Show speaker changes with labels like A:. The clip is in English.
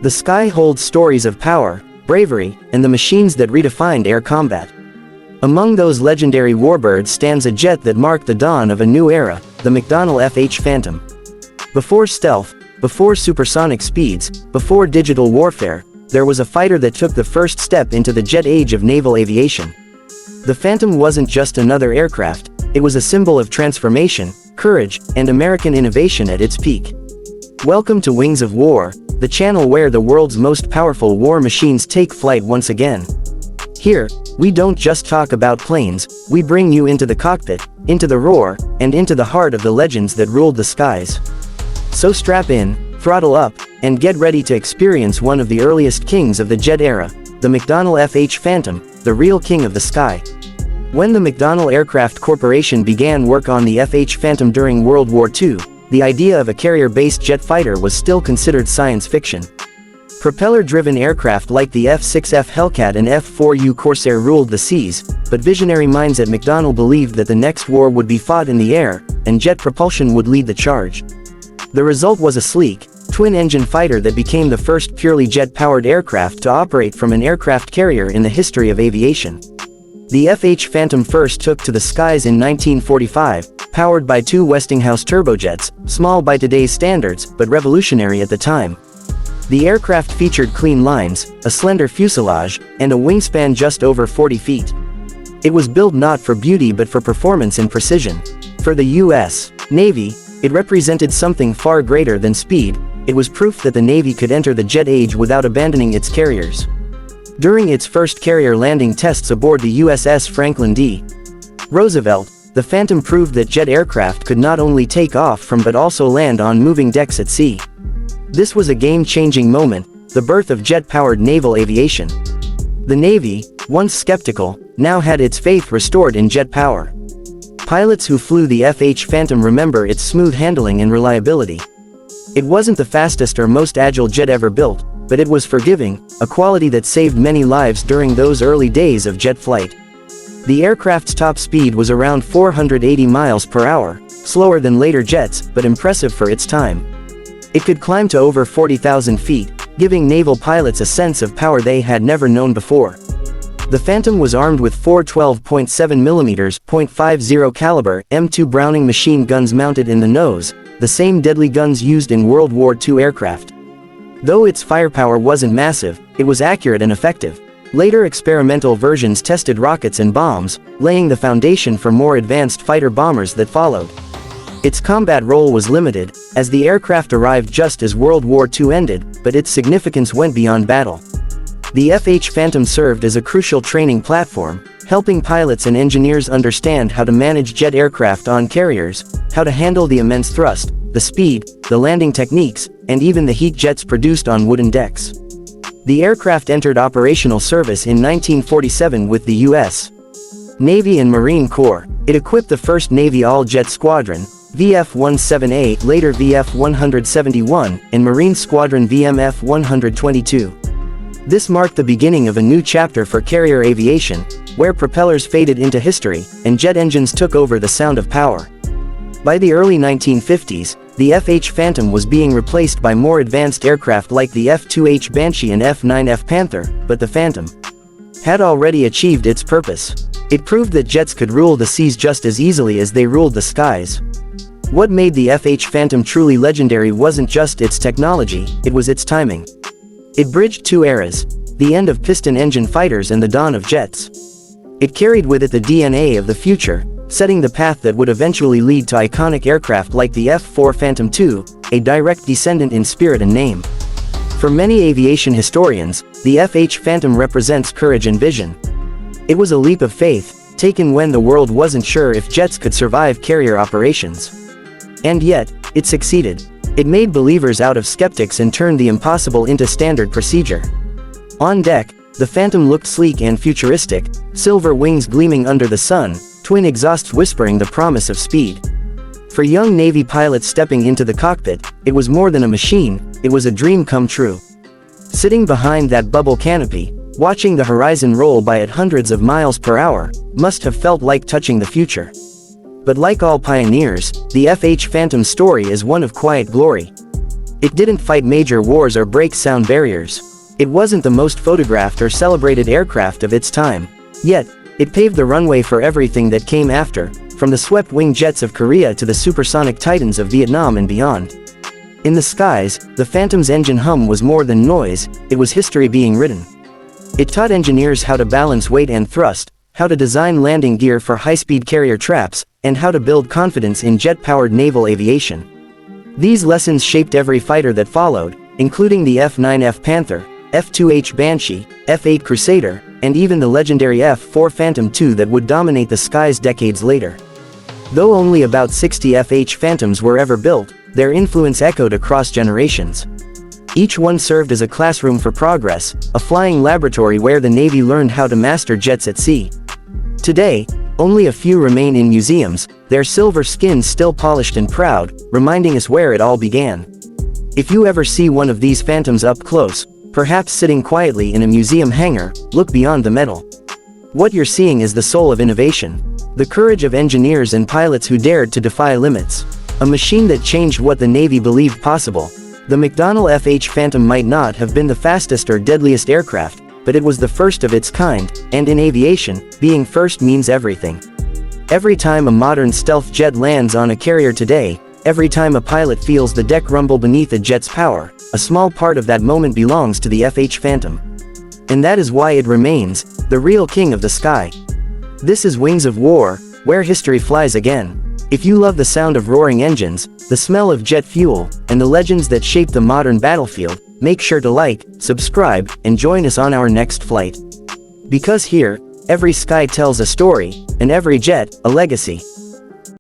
A: The sky holds stories of power, bravery, and the machines that redefined air combat. Among those legendary warbirds stands a jet that marked the dawn of a new era, the McDonnell FH Phantom. Before stealth, before supersonic speeds, before digital warfare, there was a fighter that took the first step into the jet age of naval aviation. The Phantom wasn't just another aircraft, it was a symbol of transformation, courage, and American innovation at its peak. Welcome to Wings of War, the channel where the world's most powerful war machines take flight once again. Here, we don't just talk about planes, we bring you into the cockpit, into the roar, and into the heart of the legends that ruled the skies. So strap in, throttle up, and get ready to experience one of the earliest kings of the jet era, the McDonnell FH Phantom, the real king of the sky. When the McDonnell Aircraft Corporation began work on the FH Phantom during World War II, the idea of a carrier-based jet fighter was still considered science fiction. Propeller-driven aircraft like the F-6F Hellcat and F-4U Corsair ruled the seas, but visionary minds at McDonnell believed that the next war would be fought in the air, and jet propulsion would lead the charge. The result was a sleek, twin-engine fighter that became the first purely jet-powered aircraft to operate from an aircraft carrier in the history of aviation. The FH Phantom first took to the skies in 1945, powered by two Westinghouse turbojets, small by today's standards, but revolutionary at the time. The aircraft featured clean lines, a slender fuselage, and a wingspan just over 40 feet. It was built not for beauty but for performance and precision. For the U.S. Navy, it represented something far greater than speed. It was proof that the Navy could enter the jet age without abandoning its carriers. During its first carrier landing tests aboard the USS Franklin D. Roosevelt, the Phantom proved that jet aircraft could not only take off from but also land on moving decks at sea. This was a game-changing moment, the birth of jet-powered naval aviation. The Navy, once skeptical, now had its faith restored in jet power. Pilots who flew the FH Phantom remember its smooth handling and reliability. It wasn't the fastest or most agile jet ever built, but it was forgiving, a quality that saved many lives during those early days of jet flight. The aircraft's top speed was around 480 miles per hour, slower than later jets, but impressive for its time. It could climb to over 40,000 feet, giving naval pilots a sense of power they had never known before. The Phantom was armed with four 12.7mm .50 caliber M2 Browning machine guns mounted in the nose, the same deadly guns used in World War II aircraft. Though its firepower wasn't massive, it was accurate and effective. Later experimental versions tested rockets and bombs, laying the foundation for more advanced fighter-bombers that followed. Its combat role was limited, as the aircraft arrived just as World War II ended, but its significance went beyond battle. The FH Phantom served as a crucial training platform, helping pilots and engineers understand how to manage jet aircraft on carriers, how to handle the immense thrust, the speed, the landing techniques, and even the heat jets produced on wooden decks. The aircraft entered operational service in 1947 with the U.S. Navy and Marine Corps. It equipped the first Navy all-jet squadron, VF-17A, later VF-171, and Marine Squadron VMF-122. This marked the beginning of a new chapter for carrier aviation, where propellers faded into history, and jet engines took over the sound of power. By the early 1950s, the FH Phantom was being replaced by more advanced aircraft like the F-2H Banshee and F-9F Panther, but the Phantom had already achieved its purpose. It proved that jets could rule the seas just as easily as they ruled the skies. What made the FH Phantom truly legendary wasn't just its technology, it was its timing. It bridged two eras, the end of piston engine fighters and the dawn of jets. It carried with it the DNA of the future, setting the path that would eventually lead to iconic aircraft like the F-4 Phantom II, a direct descendant in spirit and name. For many aviation historians, the FH Phantom represents courage and vision. It was a leap of faith, taken when the world wasn't sure if jets could survive carrier operations. And yet, it succeeded. It made believers out of skeptics and turned the impossible into standard procedure. On deck, the Phantom looked sleek and futuristic, silver wings gleaming under the sun, twin exhausts whispering the promise of speed. For young Navy pilots stepping into the cockpit, it was more than a machine, it was a dream come true. Sitting behind that bubble canopy, watching the horizon roll by at hundreds of miles per hour, must have felt like touching the future. But like all pioneers, the FH Phantom story is one of quiet glory. It didn't fight major wars or break sound barriers. It wasn't the most photographed or celebrated aircraft of its time. Yet, it paved the runway for everything that came after, from the swept-wing jets of Korea to the supersonic titans of Vietnam and beyond. In the skies, the Phantom's engine hum was more than noise, it was history being written. It taught engineers how to balance weight and thrust, how to design landing gear for high-speed carrier traps, and how to build confidence in jet-powered naval aviation. These lessons shaped every fighter that followed, including the F-9F Panther, F-2H Banshee, F-8 Crusader, and even the legendary F-4 Phantom II that would dominate the skies decades later. Though only about 60 FH Phantoms were ever built, their influence echoed across generations. Each one served as a classroom for progress, a flying laboratory where the Navy learned how to master jets at sea. Today, only a few remain in museums, their silver skins still polished and proud, reminding us where it all began. If you ever see one of these Phantoms up close, perhaps sitting quietly in a museum hangar, look beyond the metal. What you're seeing is the soul of innovation. The courage of engineers and pilots who dared to defy limits. A machine that changed what the Navy believed possible. The McDonnell FH Phantom might not have been the fastest or deadliest aircraft, but it was the first of its kind, and in aviation, being first means everything. Every time a modern stealth jet lands on a carrier today, every time a pilot feels the deck rumble beneath a jet's power, a small part of that moment belongs to the FH Phantom. And that is why it remains, the real king of the sky. This is Wings of War, where history flies again. If you love the sound of roaring engines, the smell of jet fuel, and the legends that shape the modern battlefield, make sure to like, subscribe, and join us on our next flight. Because here, every sky tells a story, and every jet, a legacy.